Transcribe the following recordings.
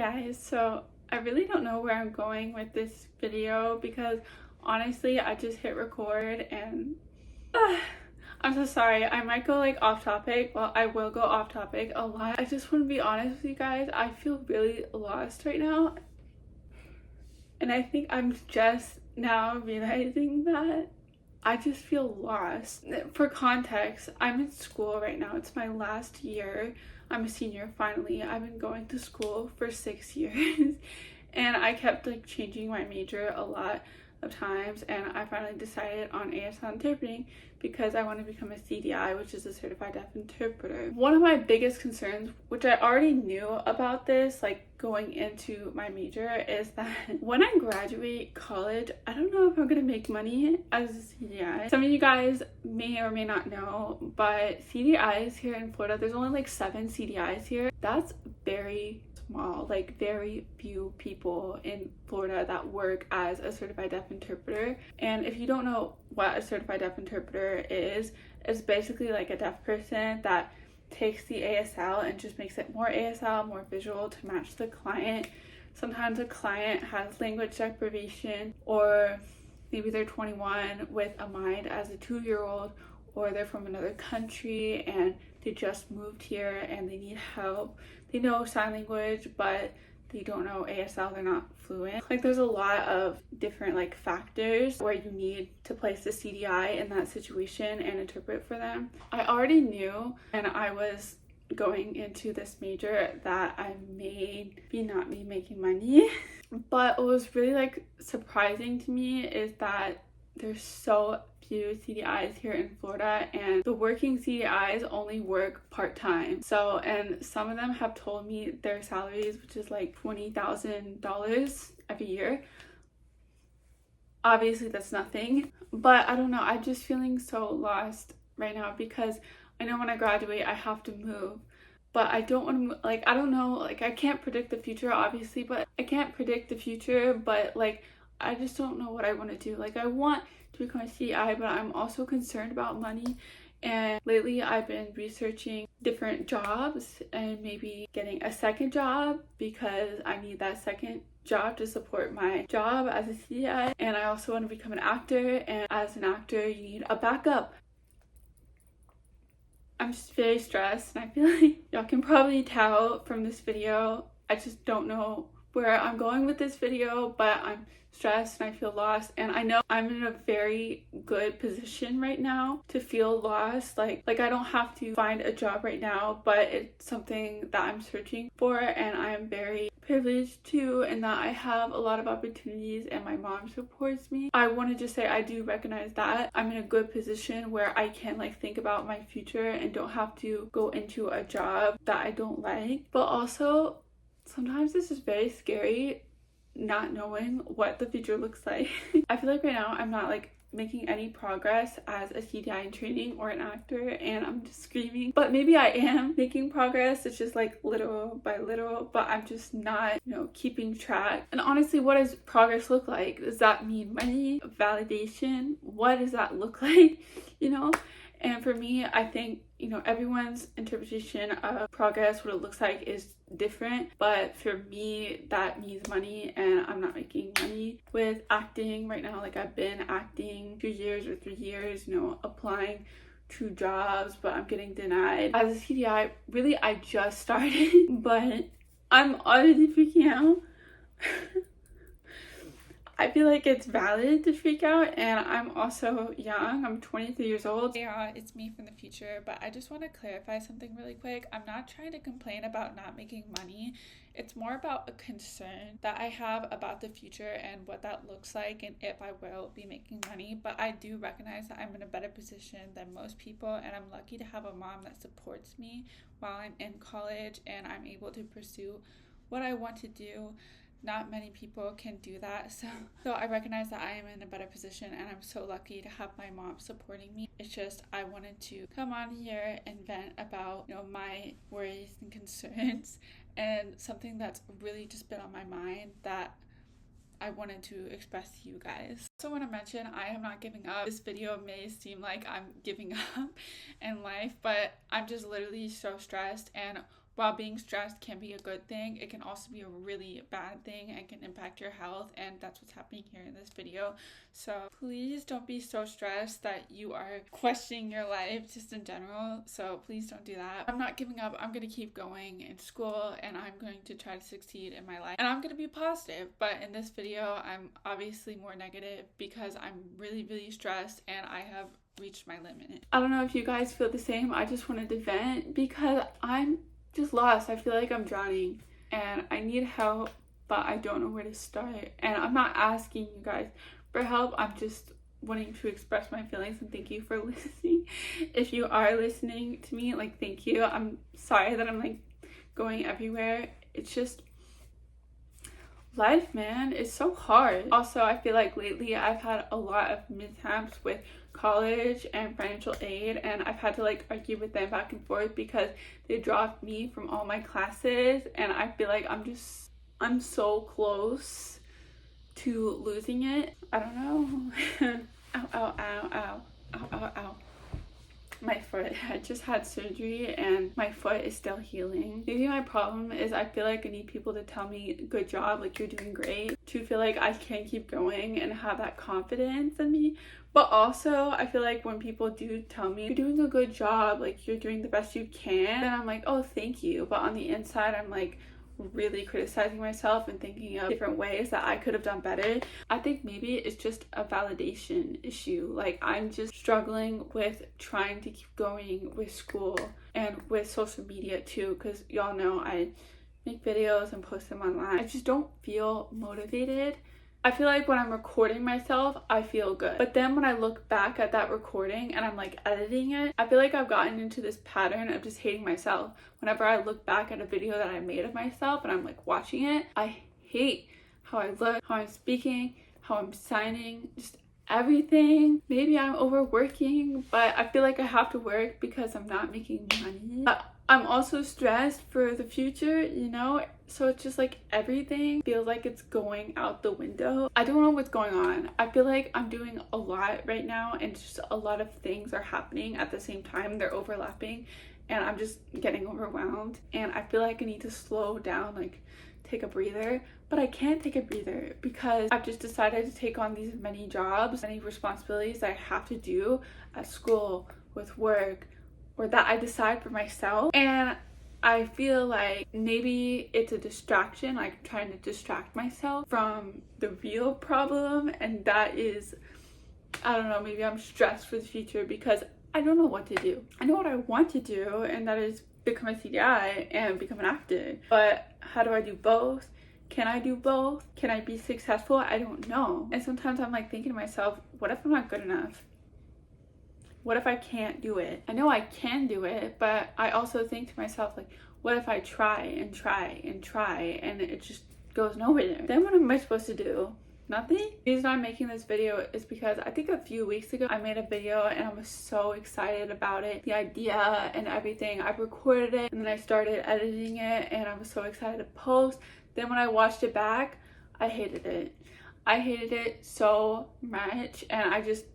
guys, so I really don't know where I'm going with this video because honestly I just hit record and I'm so sorry. I might go like off topic. Well, I will go off topic a lot. I just want to be honest with you guys. I feel really lost right now, and I think I'm just now realizing that I just feel lost. For context, I'm in school right now. It's my last year. I'm a senior finally. I've been going to school for 6 years and I kept like changing my major a lot of times, and I finally decided on ASL interpreting because I want to become a CDI, which is a certified deaf interpreter. One of my biggest concerns, which I already knew about this like going into my major, is that when I graduate college, I don't know if I'm gonna make money as a CDI. Some of you guys may or may not know, but CDIs here in Florida, there's only like 7 CDIs here. That's very small, like very few people in Florida that work as a certified deaf interpreter. And if you don't know what a certified deaf interpreter is, it's basically like a deaf person that takes the ASL and just makes it more ASL, more visual to match the client. Sometimes a client has language deprivation, or maybe they're 21 with a mind as a 2-year-old, or they're from another country and they just moved here and they need help. They know sign language, but they don't know ASL, they're not fluent. Like there's a lot of different like factors where you need to place the CDI in that situation and interpret for them. I already knew, and I was going into this major, that I may be not be making money. But what was really like surprising to me is that there's so few CDIs here in Florida, and the working CDIs only work part-time. So, and some of them have told me their salaries, which is like $20,000 every year. Obviously that's nothing, but I don't know, I'm just feeling so lost right now because I know when I graduate I have to move, but I don't want to, like, I don't know, like I can't predict the future obviously, but I can't predict the future, but like I just don't know what I want to do. Like I want to become a CI, but I'm also concerned about money. And lately I've been researching different jobs and maybe getting a second job because I need that second job to support my job as a CI. And I also want to become an actor, and as an actor you need a backup. I'm just very stressed, and I feel like y'all can probably tell from this video I just don't know where I'm going with this video, but I'm stressed and I feel lost, and I know I'm in a very good position right now to feel lost. Like I don't have to find a job right now, but it's something that I'm searching for, and I'm very privileged too, and that I have a lot of opportunities and my mom supports me. I want to just say I do recognize that I'm in a good position where I can like think about my future and don't have to go into a job that I don't like. But also sometimes this is very scary, not knowing what the future looks like. I feel like right now I'm not like making any progress as a CDI in training or an actor, and I'm just screaming. But maybe I am making progress. It's just like little by little, but I'm just not, keeping track. And honestly, what does progress look like? Does that mean money, validation? What does that look like? And for me, I think, everyone's interpretation of progress, what it looks like, is different. But for me, that means money, and I'm not making money with acting right now. Like I've been acting 2 years or 3 years, applying to jobs, but I'm getting denied. As a CDI, really, I just started, but I'm already freaking out. I feel like it's valid to freak out, and I'm also young. I'm 23 years old. Yeah, it's me from the future, but I just want to clarify something really quick. I'm not trying to complain about not making money. It's more about a concern that I have about the future and what that looks like and if I will be making money. But I do recognize that I'm in a better position than most people, and I'm lucky to have a mom that supports me while I'm in college and I'm able to pursue what I want to do. Not many people can do that, so I recognize that I am in a better position, and I'm so lucky to have my mom supporting me. It's just I wanted to come on here and vent about my worries and concerns, and something that's really just been on my mind that I wanted to express to you guys. I also want to mention I am not giving up. This video may seem like I'm giving up in life, but I'm just literally so stressed, and while being stressed can be a good thing, it can also be a really bad thing and can impact your health, and that's what's happening here in this video. So please don't be so stressed that you are questioning your life just in general. So please don't do that. I'm not giving up. I'm going to keep going in school, and I'm going to try to succeed in my life, and I'm going to be positive. But in this video, I'm obviously more negative because I'm really, really stressed and I have reached my limit. I don't know if you guys feel the same. I just wanted to vent because I'm just lost. I feel like I'm drowning and I need help, but I don't know where to start. And I'm not asking you guys for help. I'm just wanting to express my feelings, and thank you for listening. If you are listening to me, like, thank you. I'm sorry that I'm like going everywhere. It's just life, man. It's so hard. Also, I feel like lately I've had a lot of mishaps with college and financial aid, and I've had to like argue with them back and forth because they dropped me from all my classes, and I feel like I'm so close to losing it. I don't know. Ow, ow, ow, ow, ow, ow, ow. My foot. I just had surgery and my foot is still healing. Maybe my problem is I feel like I need people to tell me good job, like you're doing great, to feel like I can keep going and have that confidence in me. But also I feel like when people do tell me you're doing a good job, like you're doing the best you can, then I'm like, oh, thank you. But on the inside I'm like really criticizing myself and thinking of different ways that I could have done better. I think maybe it's just a validation issue. Like I'm just struggling with trying to keep going with school and with social media too, because y'all know I make videos and post them online. I just don't feel motivated. I feel like when I'm recording myself, I feel good. But then when I look back at that recording and I'm like editing it, I feel like I've gotten into this pattern of just hating myself. Whenever I look back at a video that I made of myself and I'm like watching it, I hate how I look, how I'm speaking, how I'm signing, just everything. Maybe I'm overworking, but I feel like I have to work because I'm not making money. But I'm also stressed for the future, you know? So it's just like everything feels like it's going out the window. I don't know what's going on. I feel like I'm doing a lot right now and just a lot of things are happening at the same time. They're overlapping and I'm just getting overwhelmed. And I feel like I need to slow down, like take a breather. But I can't take a breather because I've just decided to take on these many jobs, many responsibilities that I have to do at school, with work, or that I decide for myself. And I feel like maybe it's a distraction, like I'm trying to distract myself from the real problem, and that is, I don't know, maybe I'm stressed for the future because I don't know what to do. I know what I want to do, and that is become a CDI and become an actor. But how do I do both? Can I do both? Can I be successful? I don't know. And sometimes I'm like thinking to myself, what if I'm not good enough? What if I can't do it? I know I can do it, but I also think to myself, like, what if I try and try and try and it just goes nowhere? Then what am I supposed to do? Nothing? The reason I'm making this video is because I think a few weeks ago I made a video and I was so excited about it, the idea and everything. I recorded it and then I started editing it and I was so excited to post. Then when I watched it back, I hated it. I hated it so much and I just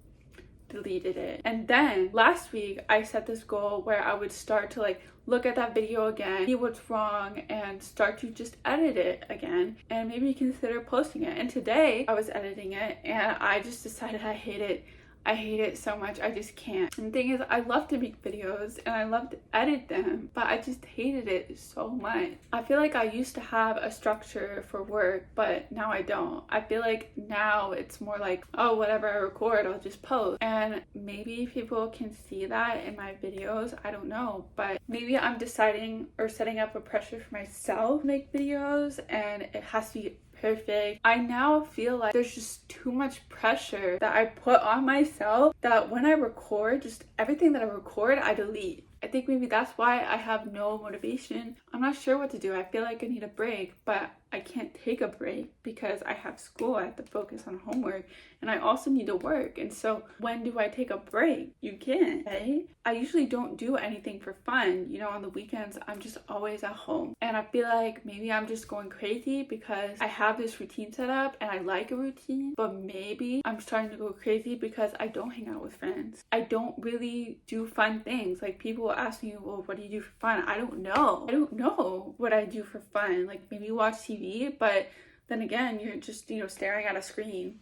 deleted it. And then last week I set this goal where I would start to like look at that video again, see what's wrong, and start to just edit it again and maybe consider posting it. And today I was editing it and I just decided I hate it. I hate it so much. I just can't. And the thing is, I love to make videos and I love to edit them, but I just hated it so much. I feel like I used to have a structure for work, but now I don't. I feel like now it's more like, oh, whatever I record, I'll just post. And maybe people can see that in my videos. I don't know, but maybe I'm deciding or setting up a pressure for myself to make videos and it has to be perfect. I now feel like there's just too much pressure that I put on myself that when I record, just everything that I record, I delete. I think maybe that's why I have no motivation. I'm not sure what to do. I feel like I need a break, but I can't take a break because I have school, I have to focus on homework, and I also need to work. And so when do I take a break? You can't, okay? I usually don't do anything for fun. You know, on the weekends, I'm just always at home. And I feel like maybe I'm just going crazy because I have this routine set up and I like a routine, but maybe I'm starting to go crazy because I don't hang out with friends. I don't really do fun things. Like, people will ask me, well, what do you do for fun? I don't know. I don't know what I do for fun. Like, maybe watch TV, but then again, you're just, you know, staring at a screen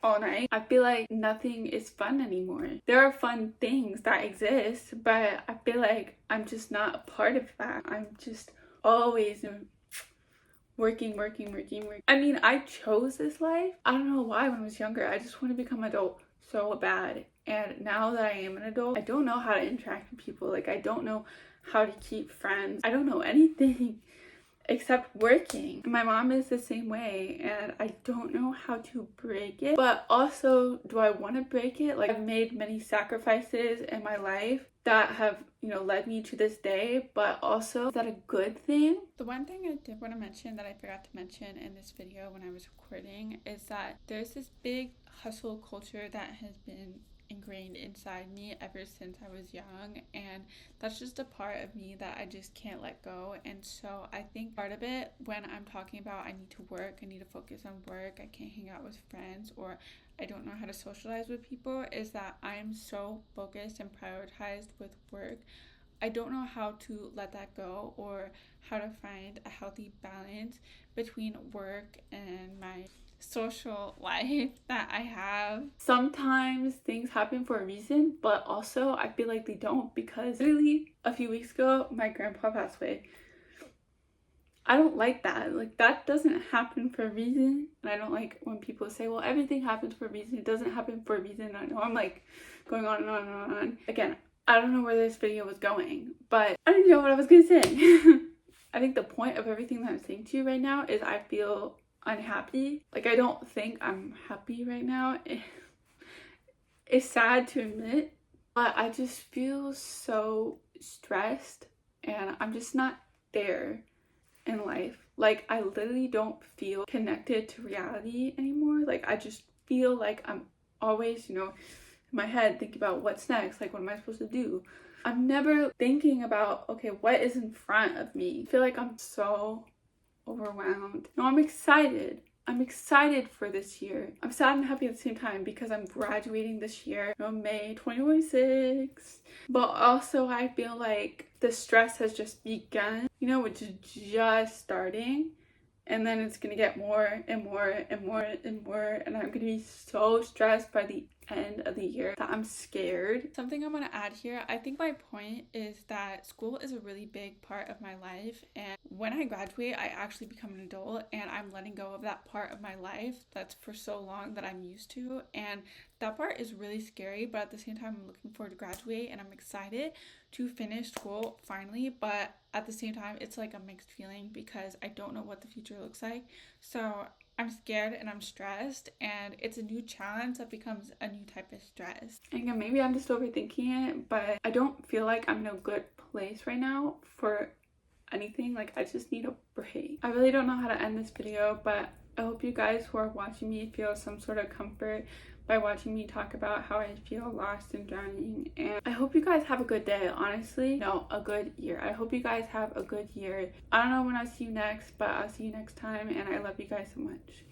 all night. I feel like nothing is fun anymore. There are fun things that exist, but I feel like I'm just not a part of that. I'm just always working. I mean, I chose this life. I don't know why when I was younger. I just want to become an adult so bad. And now that I am an adult, I don't know how to interact with people. Like, I don't know how to keep friends. I don't know anything except working. My mom is the same way, and I don't know how to break it. But also, do I want to break it? Like, I've made many sacrifices in my life that have, you know, led me to this day, but also, is that a good thing? The one thing I did want to mention that I forgot to mention in this video when I was recording is that there's this big hustle culture that has been ingrained inside me ever since I was young, and that's just a part of me that I just can't let go. And so I think part of it, when I'm talking about I need to work, I need to focus on work, I can't hang out with friends, or I don't know how to socialize with people, is that I'm so focused and prioritized with work. I don't know how to let that go or how to find a healthy balance between work and my social life that I have. Sometimes things happen for a reason, but also I feel like they don't, because literally a few weeks ago my grandpa passed away. I don't like that. Like, that doesn't happen for a reason. And I don't like when people say, well, everything happens for a reason. It doesn't happen for a reason. I know I'm like going on and on and on. Again, I don't know where this video was going, but I don't know what I was gonna say. I think the point of everything that I'm saying to you right now is I feel unhappy. Like, I don't think I'm happy right now. It's sad to admit, but I just feel so stressed and I'm just not there in life. Like, I literally don't feel connected to reality anymore. Like, I just feel like I'm always, you know, in my head thinking about what's next. Like, what am I supposed to do? I'm never thinking about, okay, what is in front of me? I feel like I'm so overwhelmed. No, I'm excited. I'm excited for this year. I'm sad and happy at the same time because I'm graduating this year, you know, May 2026. But also I feel like the stress has just begun, you know, which is just starting. And then it's gonna get more and more and more and more. And I'm gonna be so stressed by the end of the year that I'm scared. Something I'm gonna add here, I think my point is that school is a really big part of my life. And when I graduate, I actually become an adult and I'm letting go of that part of my life that's for so long that I'm used to. And that part is really scary, but at the same time, I'm looking forward to graduate and I'm excited to finish school finally. But at the same time, it's like a mixed feeling because I don't know what the future looks like. So I'm scared and I'm stressed, and it's a new challenge that becomes a new type of stress. And again, maybe I'm just overthinking it, but I don't feel like I'm in a good place right now for anything. Like, I just need a break. I really don't know how to end this video, but I hope you guys who are watching me feel some sort of comfort by watching me talk about how I feel lost and drowning. And I hope you guys have a good day. Honestly, no, a good year. I hope you guys have a good year. I don't know when I'll see you next, but I'll see you next time, and I love you guys so much.